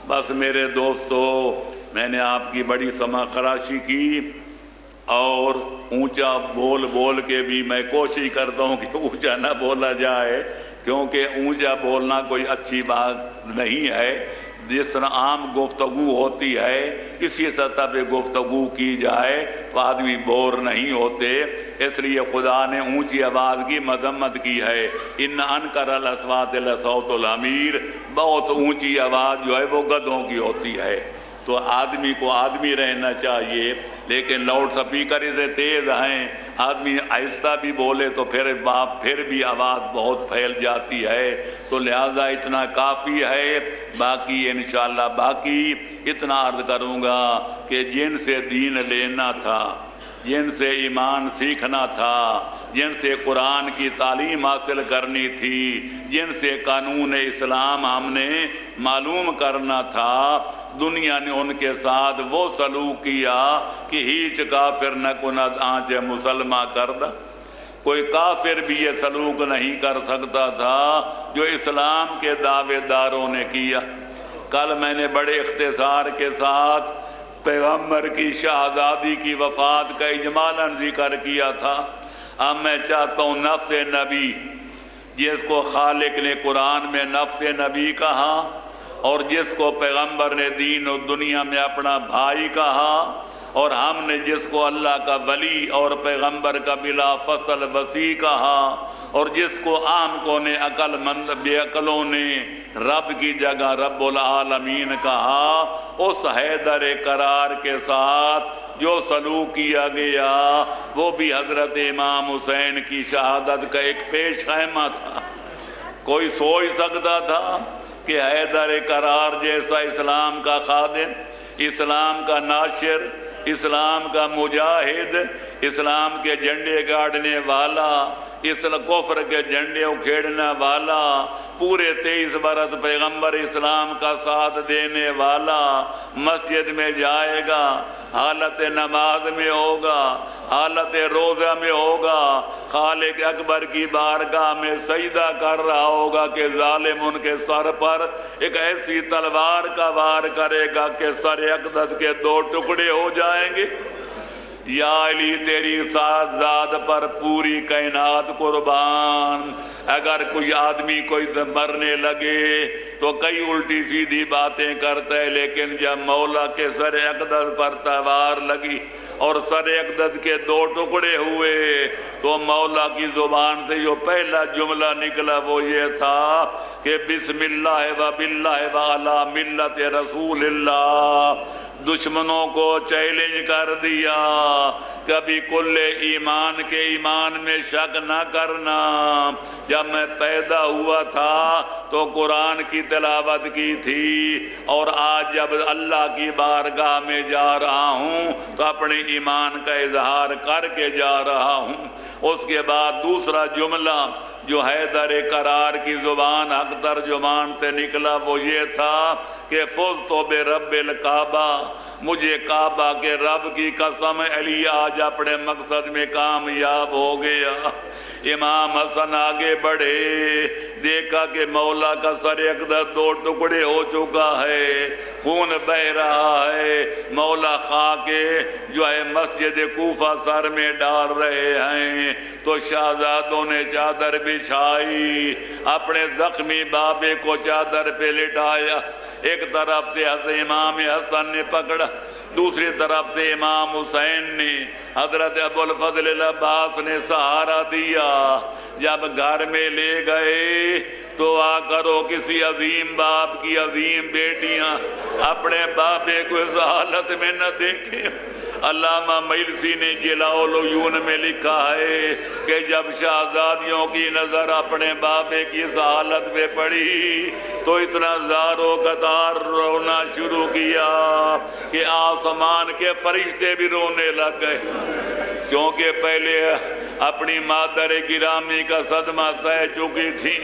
بس میرے دوستو، میں نے آپ کی بڑی سما خراشی کی اور اونچا بول بول کے بھی میں کوشش کرتا ہوں کہ اونچا نہ بولا جائے، کیونکہ اونچا بولنا کوئی اچھی بات نہیں ہے۔ جس طرح عام گفتگو ہوتی ہے اسی سطح پہ گفتگو کی جائے تو آدمی بور نہیں ہوتے، اس لیے خدا نے اونچی آواز کی مذمت کی ہے۔ ان انکر الاصوات لصوت الحمیر، بہت اونچی آواز جو ہے وہ گدھوں کی ہوتی ہے۔ تو آدمی کو آدمی رہنا چاہیے، لیکن لاؤڈ سپیکر سے تیز ہیں، آدمی آہستہ بھی بولے تو پھر بھی آواز بہت پھیل جاتی ہے۔ تو لہٰذا اتنا کافی ہے، باقی انشاءاللہ باقی اتنا عرض کروں گا کہ جن سے دین لینا تھا، جن سے ایمان سیکھنا تھا، جن سے قرآن کی تعلیم حاصل کرنی تھی، جن سے قانون اسلام ہم نے معلوم کرنا تھا، دنیا نے ان کے ساتھ وہ سلوک کیا کہ ہیچ کافر نہ کند آنچ مسلمہ کردہ۔ کوئی کافر بھی یہ سلوک نہیں کر سکتا تھا جو اسلام کے دعوے داروں نے کیا۔ کل میں نے بڑے اختصار کے ساتھ پیغمبر کی شہادی کی وفات کا اجمالاً ذکر کیا تھا۔ اب میں چاہتا ہوں نفس نبی، جس کو خالق نے قرآن میں نفس نبی کہا اور جس کو پیغمبر نے دین و دنیا میں اپنا بھائی کہا، اور ہم نے جس کو اللہ کا ولی اور پیغمبر کا بلا فصل وسیع کہا، اور جس کو عام کو نے عقل مند بے عقلوں نے رب کی جگہ رب العالمین کہا، اس حیدر قرار کے ساتھ جو سلوک کیا گیا وہ بھی حضرت امام حسین کی شہادت کا ایک پیش خیمہ تھا۔ کوئی سوچ سکتا تھا کہ حیدر قرار جیسا اسلام کا خادم، اسلام کا ناشر، اسلام کا مجاہد، اسلام کے جھنڈے گاڑنے والا، اس کفر کے جھنڈے اکھیڑنے والا، پورے 23 برس پیغمبر اسلام کا ساتھ دینے والا مسجد میں جائے گا، حالت نماز میں ہوگا، حالت روزہ میں ہوگا، خالق اکبر کی بارگاہ میں سجدہ کر رہا ہوگا کہ ظالم ان کے سر پر ایک ایسی تلوار کا وار کرے گا کہ سر اقدس کے 2 ٹکڑے ہو جائیں گے۔ یا علی تیری ذات پر پوری کائنات قربان۔ اگر کوئی آدمی کوئی مرنے لگے تو کئی الٹی سیدھی باتیں کرتا ہے، لیکن جب مولا کے سر اقدس پر تلوار لگی اور سر اقدس کے 2 ٹکڑے ہوئے تو مولا کی زبان سے جو پہلا جملہ نکلا وہ یہ تھا کہ بسم اللہ و باللہ و علی ملت رسول اللہ۔ دشمنوں کو چیلنج کر دیا، کبھی کل ایمان کے ایمان میں شک نہ کرنا۔ جب میں پیدا ہوا تھا تو قرآن کی تلاوت کی تھی، اور آج جب اللہ کی بارگاہ میں جا رہا ہوں تو اپنے ایمان کا اظہار کر کے جا رہا ہوں۔ اس کے بعد دوسرا جملہ جو حیدر قرار کی زبان حق ترجمان سے نکلا وہ یہ تھا کہ فزت برب الکعبہ، مجھے کعبہ کے رب کی قسم علی آج اپنے مقصد میں کامیاب ہو گیا۔ امام حسن آگے بڑھے، دیکھا کہ مولا کا سر اقدس 2 ٹکڑے ہو چکا ہے، خون بہ رہا ہے، مولا خاک جو ہے مسجد کوفہ سر میں ڈال رہے ہیں۔ تو شہزادوں نے چادر بچھائی، اپنے زخمی بابے کو چادر پہ لٹایا، ایک طرف سے حضرت امام حسن نے پکڑا، دوسری طرف سے امام حسین نے، حضرت ابو الفضل العباس نے سہارا دیا۔ جب گھر میں لے گئے دعا کرو کسی عظیم باپ کی عظیم بیٹیاں اپنے بابے کو اس حالت میں نہ دیکھیں۔ علامہ مجلسی نے جلاء العیون میں لکھا ہے کہ جب شہزادیوں کی نظر اپنے بابے کی اس حالت میں پڑی تو اتنا زار و قطار رونا شروع کیا کہ آسمان کے فرشتے بھی رونے لگ گئے، کیونکہ پہلے اپنی مادر گرامی کا صدمہ سہ چکی تھی،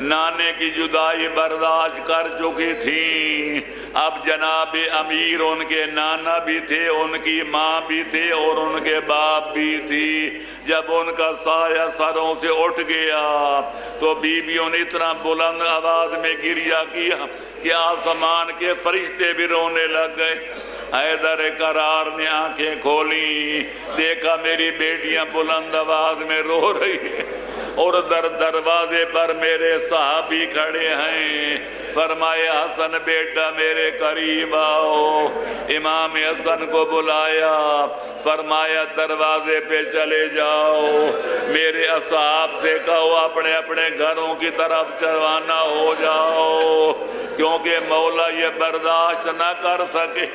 نانے کی جدائی برداشت کر چکی تھی، اب جناب امیر ان کے نانا بھی تھے، ان کی ماں بھی تھے اور ان کے باپ بھی تھی۔ جب ان کا سایہ سروں سے اٹھ گیا تو بیویوں نے اتنا بلند آواز میں گریہ کیا کہ آسمان کے فرشتے بھی رونے لگ گئے۔ حیدر قرار نے آنکھیں کھولی، دیکھا میری بیٹیاں بلند آواز میں رو رہی ہیں اور دروازے پر میرے صحابی کھڑے ہیں۔ فرمایا حسن بیٹا میرے قریب آؤ۔ امام حسن کو بلایا، فرمایا دروازے پہ چلے جاؤ، میرے اصحاب سے کہو اپنے اپنے گھروں کی طرف روانہ ہو جاؤ، کیونکہ مولا یہ برداشت نہ کر سکے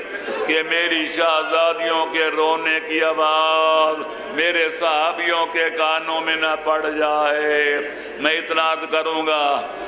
کہ میری شہزادیوں کے رونے کی آواز میرے صحابیوں کے کانوں میں نہ پڑ جائے۔ میں اتنا عرض کروں گا،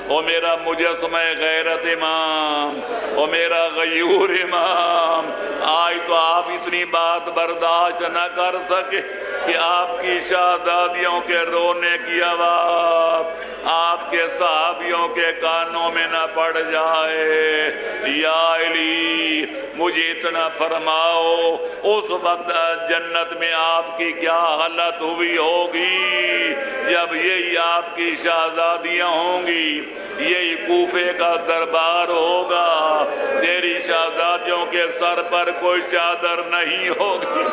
او میرا مجسمہ غیرت امام، او میرا غیور امام، آج تو آپ اتنی بات برداشت نہ کر سکے کہ آپ کی شہزادیوں کے رونے کی آواز آپ کے صحابیوں کے کانوں میں نہ پڑ جائے۔ یا علی مجھے اتنا فرماؤ، اس وقت جنت میں آپ کی کیا حالت ہوئی ہوگی جب یہی آپ کی شہزادیاں ہوں گی، یہی کوفے کا دربار ہوگا، تیری شہزادیوں کے سر پر کوئی چادر نہیں ہوگی،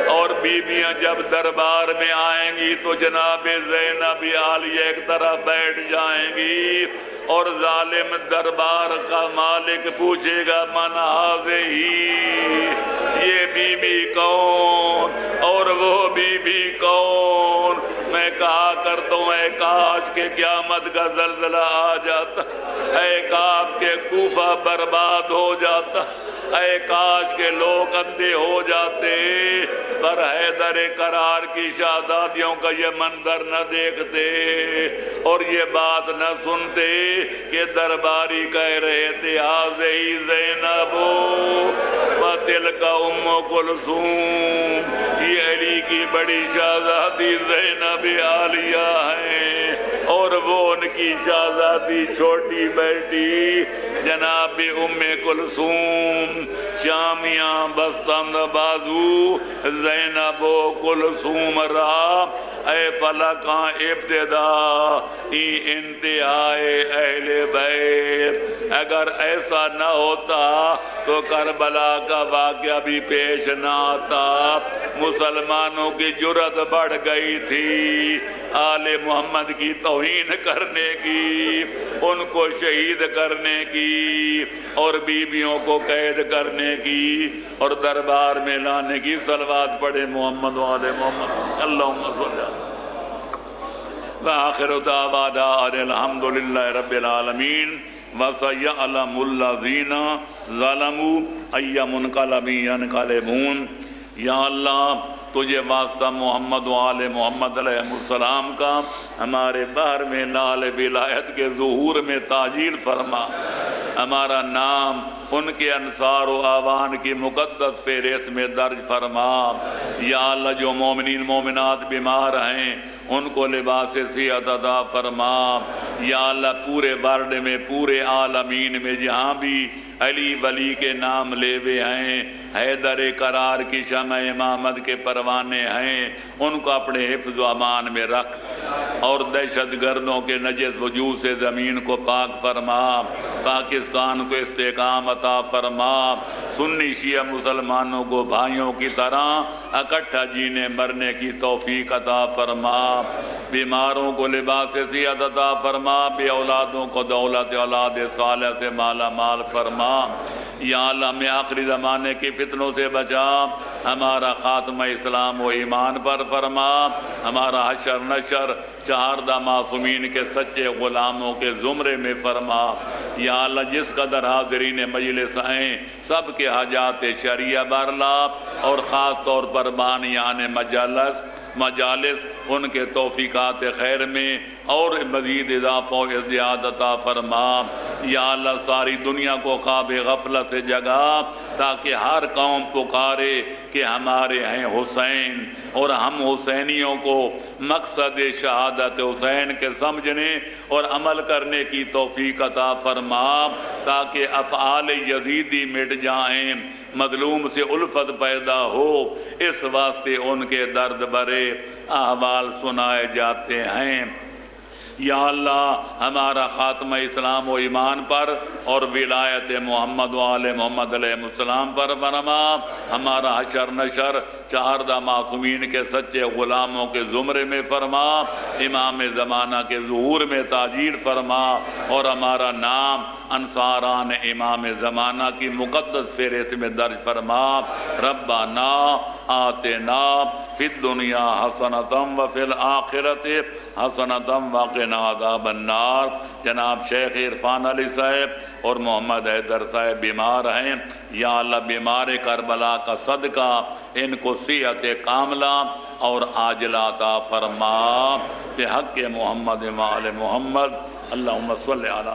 اور بیویاں جب دربار میں آئیں گی تو جناب زینب عالیہ ایک طرف بیٹھ جائیں گی، اور ظالم دربار کا مالک پوچھے گا من ہذہ، یہ بی بی کون اور وہ بی بی کون؟ میں کہا کرتا ہوں اے کاش کہ قیامت کا زلزلہ آ جاتا، اے کاش کہ کوفہ برباد ہو جاتا، اے کاش کے لوگ اندھے ہو جاتے، پر حیدر قرار کی شہزادیوں کا یہ منظر نہ دیکھتے اور یہ بات نہ سنتے کہ درباری کہہ رہے تھے ہذہ زینب وتلک ام کلثوم، یہ علی کی بڑی شہزادی زینب عالیہ ہیں اور وہ ان کی شہزادی چھوٹی بیٹی جناب ام کلثوم، شامیاں بستند بازو زینب و کلثوم را، اے فلکاں ابتدا ای انتہائے اہل بیت۔ اگر ایسا نہ ہوتا تو کربلا کا واقعہ بھی پیش نہ آتا۔ مسلمانوں کی جرت بڑھ گئی تھی آل محمد کی توہین کرنے کی، ان کو شہید کرنے کی اور بیویوں کو قید کرنے کی اور دربار میں لانے کی۔ صلوات پڑھے محمد و آل محمد، اللہم صلی اللہ۔ وآخر دعوانا ان الحمدللہ رب العالمین وسيعلم الذین ظلموا أي منقلب ينقلبون۔ یا اللہ تجھے واسطہ محمد و آل محمد علیہ السلام کا ہمارے بحر میں لال ولایت کے ظہور میں تاجیل فرما، ہمارا نام ان کے انصار و آوان کی مقدس فہرست میں درج فرما۔ یا اللہ جو مومنین مومنات بیمار ہیں ان کو لباس صحت عطا فرما۔ یا اللہ پورے ورلڈ میں پورے عالمین میں جہاں بھی علی ولی کے نام لے ہوئے ہیں، حیدر قرار کی شمع امامت کے پروانے ہیں، ان کو اپنے حفظ و امان میں رکھ اور دہشت گردوں کے نجس وجود سے زمین کو پاک فرما، پاکستان کو استحکام عطا فرما، سنی شیعہ مسلمانوں کو بھائیوں کی طرح اکٹھا جینے مرنے کی توفیق عطا فرما، بیماروں کو لباس صحت عطا فرما، بے اولادوں کو دولت اولاد صالح سے مالا مال فرما۔ یا اللہ ہمیں آخری زمانے کی فتنوں سے بچا، ہمارا خاتمہ اسلام و ایمان پر فرما، ہمارا حشر نشر چہاردہ معصومین کے سچے غلاموں کے زمرے میں فرما۔ یا اللہ جس قدر حاضرین مجلس ہیں سب کے حاجات شرعیہ برلا، اور خاص طور پر بانیان مجالس ان کے توفیقات خیر میں اور مزید اضافہ و ازدیاد عطا فرما۔ یا اللہ ساری دنیا کو خواب غفلت سے جگا تاکہ ہر قوم پکارے کہ ہمارے ہیں حسین، اور ہم حسینیوں کو مقصد شہادت حسین کے سمجھنے اور عمل کرنے کی توفیق عطا فرما، تاکہ افعال یزیدی مٹ جائیں، مظلوم سے الفت پیدا ہو۔ اس واسطے ان کے درد برے احوال سنائے جاتے ہیں۔ یا اللہ ہمارا خاتمہ اسلام و ایمان پر اور ولایت محمد و آل محمد علیہ السلام پر فرما، ہمارا حشر نشر چہاردہ معصومین کے سچے غلاموں کے زمرے میں فرما، امام زمانہ کے ظہور میں تاجیل فرما، اور ہمارا نام انصاران امام زمانہ کی مقدس فہرست میں درج فرما۔ ربنا آتنا فی الدنیا حسنۃ وفی الآخرۃ حسنۃ وقنا عذاب النار۔ جناب شیخ عرفان علی صاحب اور محمد حیدر صاحب بیمار ہیں، یا اللہ بیمار کربلا کا صدقہ ان کو صحت کاملہ اور عاجلہ عطا فرما، بحق محمد و آل محمد۔ اللہم صلی علی